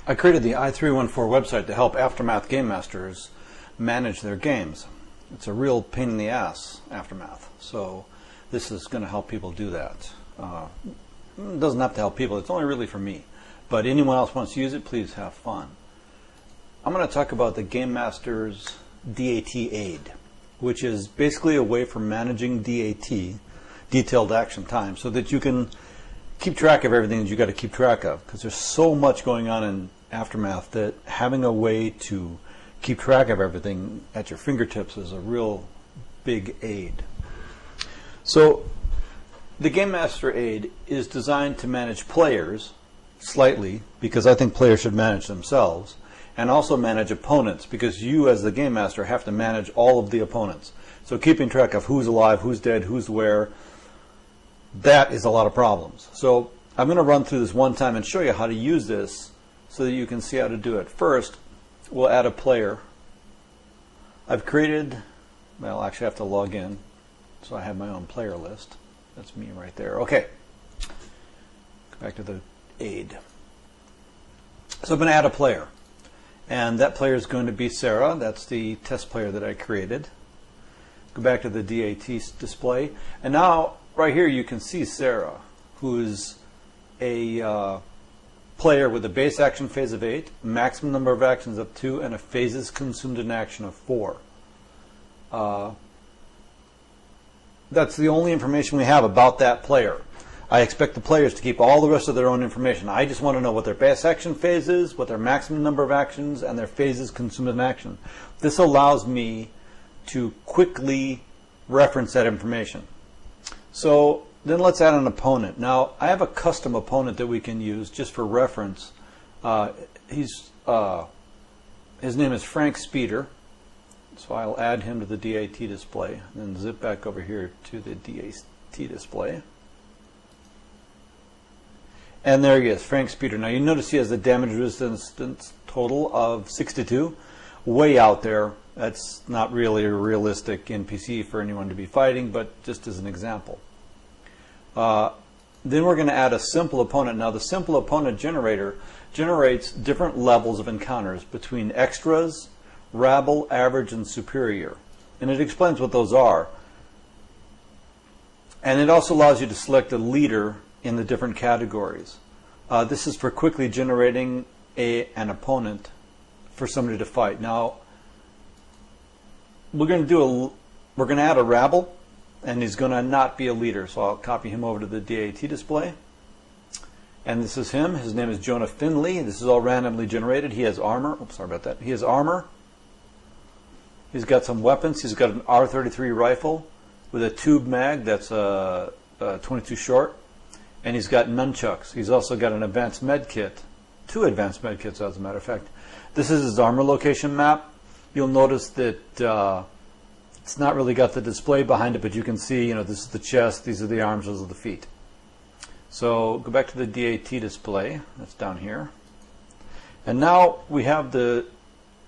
I created the i314 website to help Aftermath game masters manage their games. It's a real pain in the ass, Aftermath. So this is going to help people do that. It doesn't have to help people. It's only really for me. But anyone else wants to use it, please have fun. I'm going to talk about the Game Master's DAT Aid, which is basically a way for managing DAT, detailed action time, so that you can keep track of everything that you got to keep track of, because there's so much going on in Aftermath that having a way to keep track of everything at your fingertips is a real big aid. So the Game Master Aid is designed to manage players slightly, because I think players should manage themselves, and also manage opponents, because you as the Game Master have to manage all of the opponents. So keeping track of who's alive, who's dead, who's where, that is a lot of problems. So I'm going to run through this one time and show you how to use this so that you can see how to do it. First, we'll add a player. I've created, well, actually I have to log in, so I have my own player list. That's me right there. Okay, go back to the aid. So I'm going to add a player, and that player is going to be Sarah. That's the test player that I created. Go back to the DAT display, and now right here you can see Sarah, who's a player with a base action phase of 8, maximum number of actions of 2, and a phases consumed in action of 4. That's the only information we have about that player. I expect the players to keep all the rest of their own information. I just want to know what their base action phase is, what their maximum number of actions, and their phases consumed in action. This allows me to quickly reference that information. So then let's add an opponent. Now I have a custom opponent that we can use just for reference. His name is Frank Speeder. So I'll add him to the DAT display, and then zip back over here to the DAT display. And there he is, Frank Speeder. Now you notice he has a damage resistance total of 62, way out there. That's not really a realistic NPC for anyone to be fighting, but just as an example. Then we're going to add a simple opponent. Now the simple opponent generator generates different levels of encounters between extras, rabble, average, and superior. And it explains what those are. And it also allows you to select a leader in the different categories. This is for quickly generating an opponent for somebody to fight. Now we're going to add a rabble, and he's going to not be a leader. So I'll copy him over to the DAT display. And this is him. His name is Jonah Finley. This is all randomly generated. He has armor. Oops, sorry about that. He has armor. He's got some weapons. He's got an R33 rifle with a tube mag that's 22 short. And he's got nunchucks. He's also got an advanced med kit. 2 advanced med kits, as a matter of fact. This is his armor location map. You'll notice that it's not really got the display behind it, but you can see, this is the chest, these are the arms, those are the feet. So go back to the DAT display. That's down here. And now we have the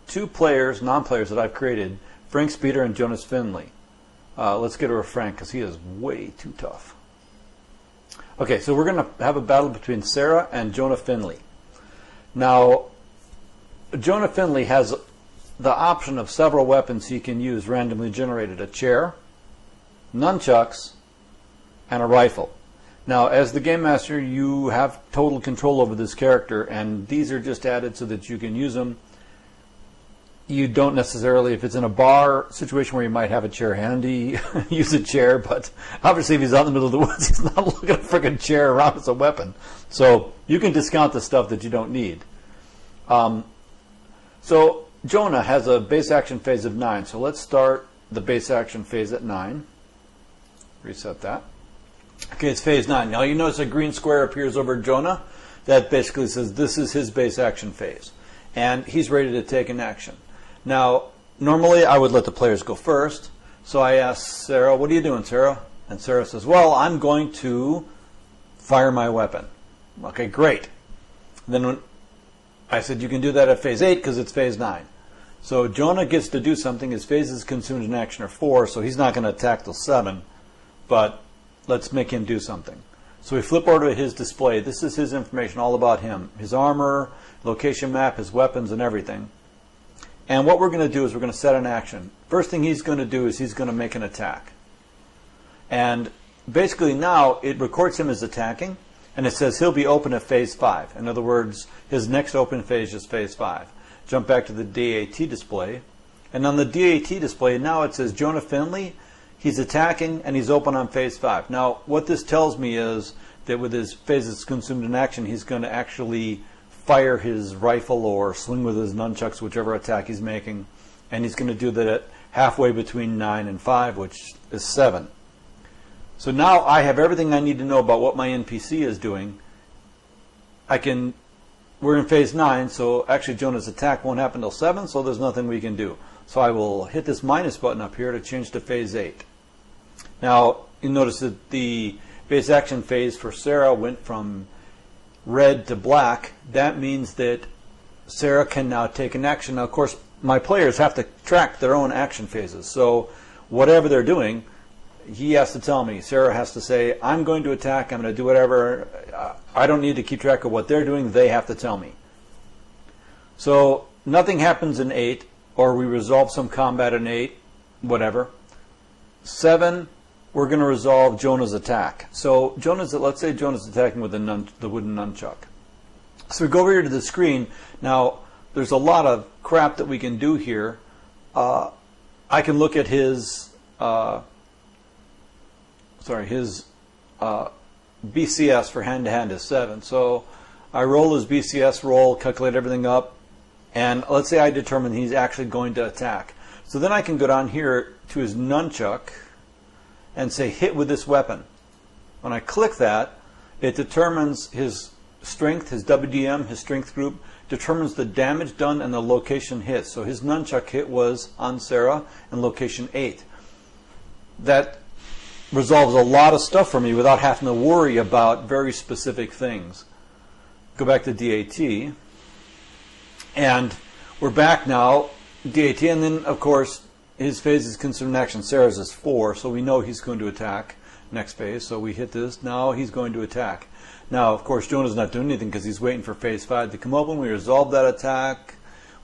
2 players, non-players that I've created, Frank Speeder and Jonas Finley. Let's get rid of Frank because he is way too tough. Okay, so we're going to have a battle between Sarah and Jonah Finley. Now, Jonah Finley has the option of several weapons he can use randomly generated: a chair, nunchucks, and a rifle. Now, as the Game Master, you have total control over this character, and these are just added so that you can use them. You don't necessarily, if it's in a bar situation where you might have a chair handy, use a chair, but obviously if he's out in the middle of the woods, he's not looking at a freaking chair around as a weapon. So you can discount the stuff that you don't need. So Jonah has a base action phase of 9, so let's start the base action phase at 9. Reset that. Okay, it's phase 9. Now you notice a green square appears over Jonah. That basically says this is his base action phase, and he's ready to take an action. Now, normally I would let the players go first, so I asked Sarah, "What are you doing, Sarah?" And Sarah says, "Well, I'm going to fire my weapon." Okay, great. Then when I said, "You can do that at phase 8 because it's phase 9. So Jonah gets to do something. His phases consumed in action are 4, so he's not going to attack till 7, but let's make him do something. So we flip over to his display. This is his information all about him. His armor, location map, his weapons, and everything. And what we're going to do is we're going to set an action. First thing he's going to do is he's going to make an attack. And basically now it records him as attacking, and it says he'll be open at phase 5. In other words, his next open phase is phase 5. Jump back to the DAT display. And on the DAT display, now it says Jonah Finley, he's attacking and he's open on phase 5. Now, what this tells me is that with his phases consumed in action, he's going to actually fire his rifle or swing with his nunchucks, whichever attack he's making. And he's going to do that at halfway between 9 and 5, which is 7. So now I have everything I need to know about what my NPC is doing. We're in phase 9, so actually Jonah's attack won't happen until 7, so there's nothing we can do. So I will hit this minus button up here to change to phase 8. Now, you notice that the base action phase for Sarah went from red to black. That means that Sarah can now take an action. Now, of course, my players have to track their own action phases. So whatever they're doing, he has to tell me. Sarah has to say, I'm going to attack, I'm going to do whatever. I don't need to keep track of what they're doing. They have to tell me. So nothing happens in 8, or we resolve some combat in 8, whatever. 7, we're going to resolve Jonah's attack. So let's say Jonah's attacking with the wooden nunchuck. So we go over here to the screen. Now, there's a lot of crap that we can do here. I can look at his BCS for hand-to-hand is 7. So I roll his BCS roll, calculate everything up, and let's say I determine he's actually going to attack. So then I can go down here to his nunchuck and say hit with this weapon. When I click that, it determines his strength, his WDM, his strength group, determines the damage done and the location hit. So his nunchuck hit was on Sarah in location 8. That resolves a lot of stuff for me without having to worry about very specific things. Go back to DAT, and we're back now. DAT, and then of course his phase is considered an action. Sarah's is 4, so we know he's going to attack next phase. So we hit this. Now he's going to attack. Now, of course, Jonah's not doing anything because he's waiting for phase 5 to come open. We resolve that attack.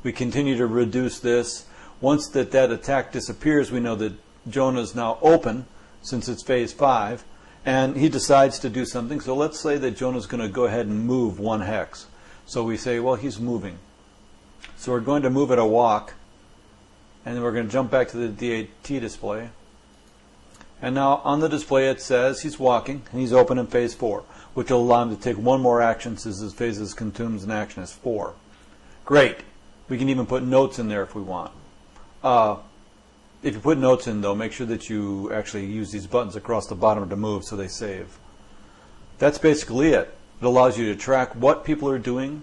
We continue to reduce this. Once that attack disappears, we know that Jonah's now open, since it's phase 5, and he decides to do something. So let's say that Jonah's going to go ahead and move 1 hex. So we say, well, he's moving. So we're going to move at a walk, and then we're going to jump back to the DAT display. And now on the display it says he's walking, and he's open in phase 4, which will allow him to take 1 more action since his phases consumed in action is 4. Great. We can even put notes in there if we want. If you put notes in, though, make sure that you actually use these buttons across the bottom to move so they save. That's basically it. It allows you to track what people are doing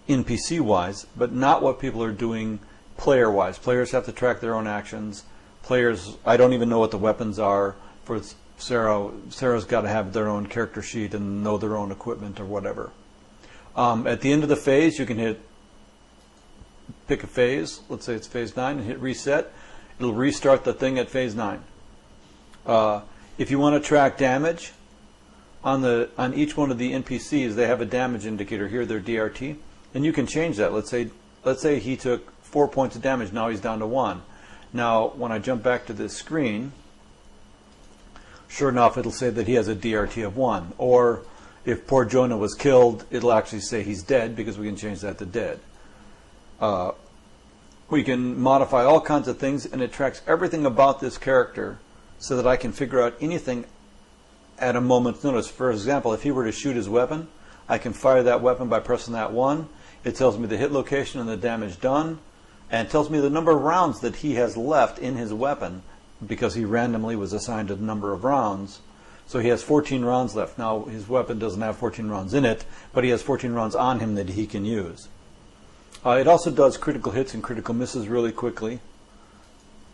NPC-wise, but not what people are doing player-wise. Players have to track their own actions. Players, I don't even know what the weapons are for Sarah. Sarah's got to have their own character sheet and know their own equipment or whatever. At the end of the phase, you can pick a phase. Let's say it's phase 9 and hit reset. It'll restart the thing at phase 9. If you want to track damage on each one of the NPCs, they have a damage indicator here, their DRT, and you can change that. Let's say he took 4 points of damage. Now he's down to 1. Now when I jump back to this screen, sure enough, it'll say that he has a DRT of 1. Or if poor Jonah was killed, it'll actually say he's dead because we can change that to dead. We can modify all kinds of things, and it tracks everything about this character so that I can figure out anything at a moment's notice. For example, if he were to shoot his weapon, I can fire that weapon by pressing that 1. It tells me the hit location and the damage done, and it tells me the number of rounds that he has left in his weapon because he randomly was assigned a number of rounds. So he has 14 rounds left. Now, his weapon doesn't have 14 rounds in it, but he has 14 rounds on him that he can use. It also does critical hits and critical misses really quickly.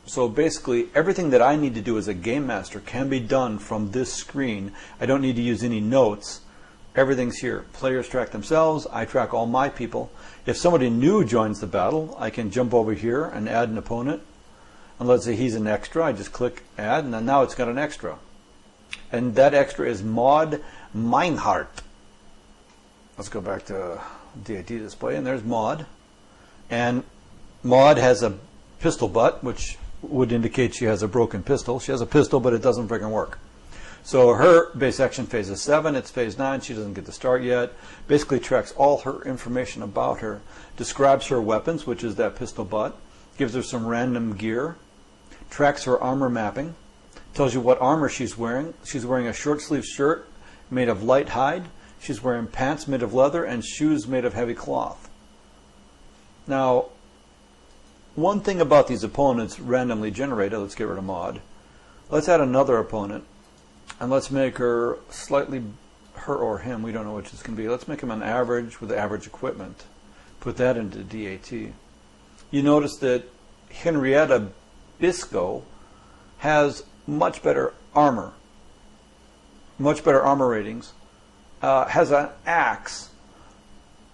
So basically, everything that I need to do as a game master can be done from this screen. I don't need to use any notes. Everything's here. Players track themselves. I track all my people. If somebody new joins the battle, I can jump over here and add an opponent. And let's say he's an extra. I just click add, and then now it's got an extra. And that extra is Maud Meinhardt. Let's go back to DAT display, and there's Maud. And Maud has a pistol butt, which would indicate she has a broken pistol. She has a pistol, but it doesn't freaking work. So her base action phase is 7, it's phase 9, she doesn't get to start yet. Basically tracks all her information about her, describes her weapons, which is that pistol butt, gives her some random gear, tracks her armor mapping, tells you what armor she's wearing. She's wearing a short sleeve shirt made of light hide, she's wearing pants made of leather, and shoes made of heavy cloth. Now, one thing about these opponents randomly generated, let's get rid of Maud. Let's add another opponent. And let's make her slightly, her or him, we don't know which it's going to be. Let's make him an average with average equipment. Put that into DAT. You notice that Henrietta Bisco has much better armor. Much better armor ratings. Has an axe.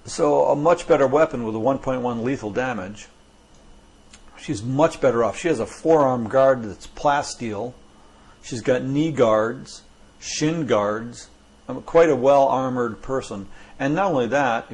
So a much better weapon with a 1.1 lethal damage. She's much better off. She has a forearm guard that's plasteel. She's got knee guards, shin guards, quite a well-armored person. And not only that, if